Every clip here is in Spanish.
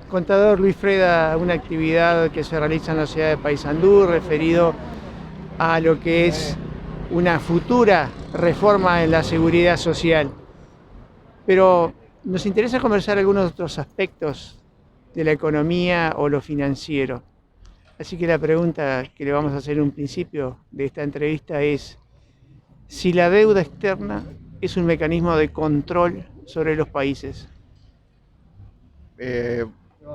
Contador Luis Freda, una actividad que se realiza en la ciudad de Paysandú referido a lo que es una futura reforma en la seguridad social. Pero nos interesa conversar algunos otros aspectos de la economía o lo financiero. Así que la pregunta que le vamos a hacer en un principio de esta entrevista es si la deuda externa es un mecanismo de control sobre los países. Eh,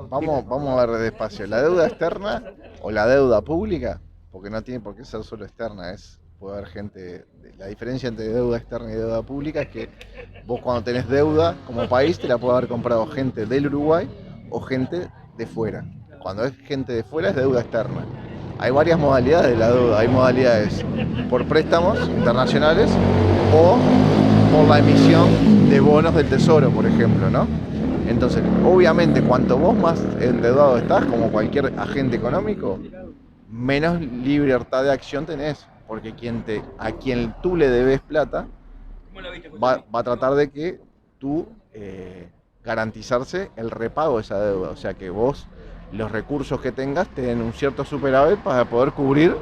vamos a ver despacio. ¿La deuda externa o la deuda pública? Porque no tiene por qué ser solo externa, puede haber gente. La diferencia entre deuda externa y deuda pública es que vos cuando tenés deuda como país te la puede haber comprado gente del Uruguay o gente de fuera. Cuando es gente de fuera es deuda externa. Hay varias modalidades de la deuda. Hay modalidades por préstamos internacionales o por la emisión de bonos del tesoro, por ejemplo, ¿no? Entonces, obviamente, cuanto vos más endeudado estás, como cualquier agente económico, menos libertad de acción tenés, porque a quien tú le debes plata va a tratar de que tú garantizarse el repago de esa deuda, o sea que vos los recursos que tengas te den un cierto superávit para poder cubrir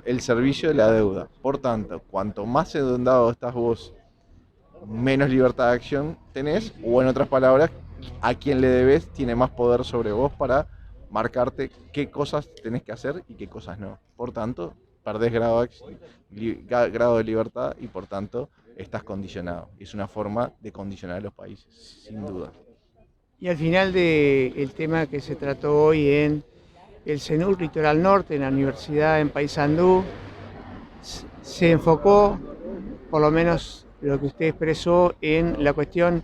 el servicio de la deuda. Por tanto, cuanto más endeudado estás vos, menos libertad de acción tenés, o en otras palabras, a quien le debes tiene más poder sobre vos para marcarte qué cosas tenés que hacer y qué cosas no. Por tanto, perdés grado de libertad y por tanto estás condicionado. Es una forma de condicionar a los países, sin duda. Y al final del tema que se trató hoy en el CENUR Litoral Norte, en la universidad en Paysandú, se enfocó, por lo menos lo que usted expresó, en la cuestión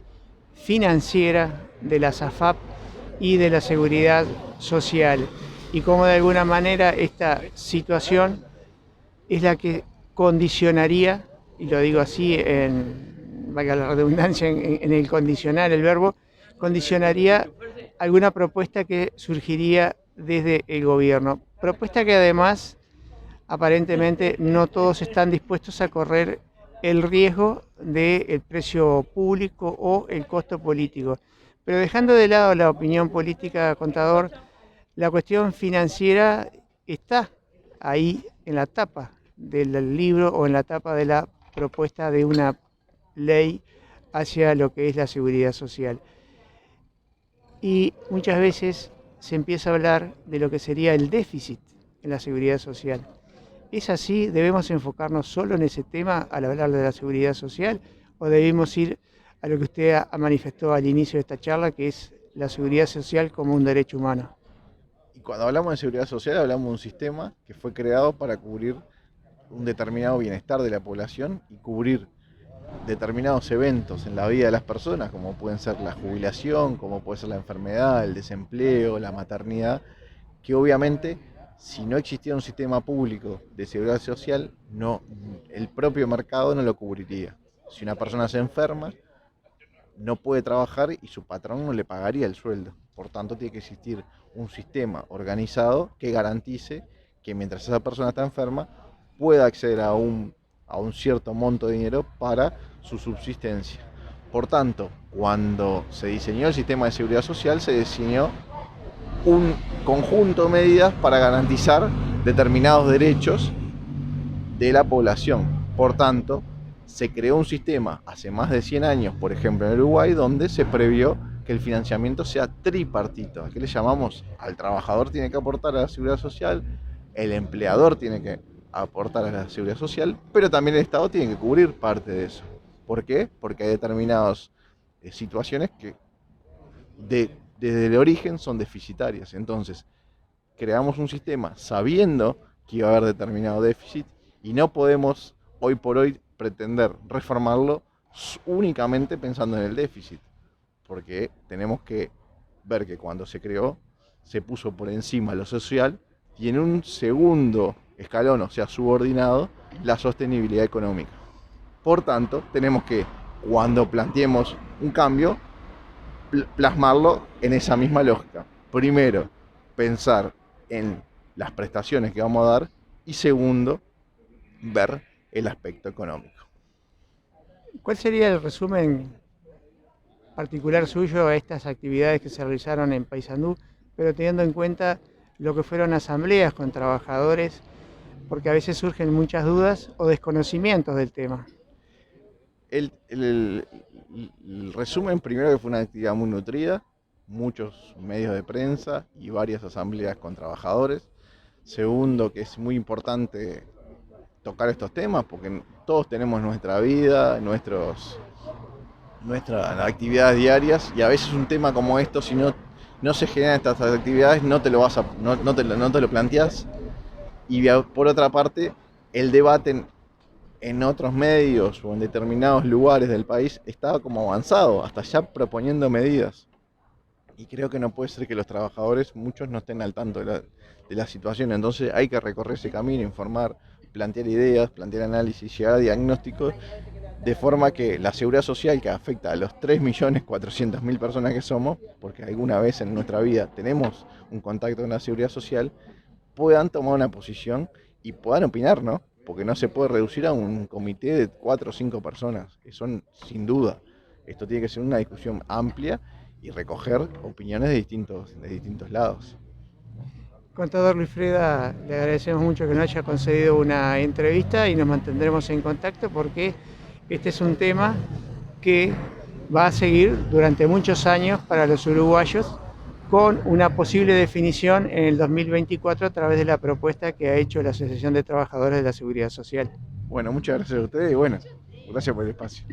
financiera de la SAFAP y de la seguridad social, y cómo de alguna manera esta situación es la que condicionaría, y lo digo así, valga la redundancia, en el condicionar el verbo, condicionaría alguna propuesta que surgiría desde el gobierno. Propuesta que además aparentemente no todos están dispuestos a correr el riesgo del precio público o el costo político. Pero dejando de lado la opinión política, contador, la cuestión financiera está ahí en la tapa del libro o en la tapa de la propuesta de una ley hacia lo que es la seguridad social. Y muchas veces se empieza a hablar de lo que sería el déficit en la seguridad social. ¿Es así? ¿Debemos enfocarnos solo en ese tema al hablar de la seguridad social? ¿O debemos ir a lo que usted manifestó al inicio de esta charla, que es la seguridad social como un derecho humano? Y cuando hablamos de seguridad social, hablamos de un sistema que fue creado para cubrir un determinado bienestar de la población y cubrir determinados eventos en la vida de las personas, como pueden ser la jubilación, como puede ser la enfermedad, el desempleo, la maternidad, que obviamente si no existiera un sistema público de seguridad social, el propio mercado no lo cubriría. Si una persona se enferma, no puede trabajar y su patrón no le pagaría el sueldo. Por tanto, tiene que existir un sistema organizado que garantice que mientras esa persona está enferma pueda acceder a un cierto monto de dinero para su subsistencia. Por tanto, cuando se diseñó el sistema de seguridad social, se diseñó un conjunto de medidas para garantizar determinados derechos de la población. Por tanto, se creó un sistema hace más de 100 años, por ejemplo en Uruguay, donde se previó que el financiamiento sea tripartito. ¿A qué le llamamos? Al trabajador tiene que aportar a la seguridad social, el empleador tiene que aportar a la seguridad social, pero también el Estado tiene que cubrir parte de eso. ¿Por qué? Porque hay determinadas situaciones que desde el origen son deficitarias. Entonces, creamos un sistema sabiendo que iba a haber determinado déficit y no podemos hoy por hoy pretender reformarlo únicamente pensando en el déficit, porque tenemos que ver que cuando se creó se puso por encima lo social y en un segundo escalón, o sea, subordinado, la sostenibilidad económica. Por tanto, tenemos que, cuando planteemos un cambio, plasmarlo en esa misma lógica. Primero, pensar en las prestaciones que vamos a dar y segundo, ver el aspecto económico. ¿Cuál sería el resumen particular suyo a estas actividades que se realizaron en Paysandú, pero teniendo en cuenta lo que fueron asambleas con trabajadores, porque a veces surgen muchas dudas o desconocimientos del tema. El resumen, primero, que fue una actividad muy nutrida, muchos medios de prensa y varias asambleas con trabajadores. Segundo, que es muy importante tocar estos temas porque todos tenemos nuestra vida, nuestras actividades diarias, y a veces un tema como esto, si no se generan estas actividades, no te lo planteás. Y por otra parte, el debate en otros medios o en determinados lugares del país estaba como avanzado, hasta ya proponiendo medidas. Y creo que no puede ser que los trabajadores, muchos, no estén al tanto de la situación. Entonces hay que recorrer ese camino, informar, plantear ideas, plantear análisis, llegar a diagnósticos, de forma que la seguridad social, que afecta a los 3.400.000 personas que somos, porque alguna vez en nuestra vida tenemos un contacto con la seguridad social, puedan tomar una posición y puedan opinar, ¿no? Porque no se puede reducir a un comité de 4 o 5 personas, que son, sin duda, esto tiene que ser una discusión amplia y recoger opiniones de distintos lados. Contador Luis Freda, le agradecemos mucho que nos haya concedido una entrevista y nos mantendremos en contacto porque este es un tema que va a seguir durante muchos años para los uruguayos, con una posible definición en el 2024 a través de la propuesta que ha hecho la Asociación de Trabajadores de la Seguridad Social. Bueno, muchas gracias a ustedes y bueno, gracias por el espacio.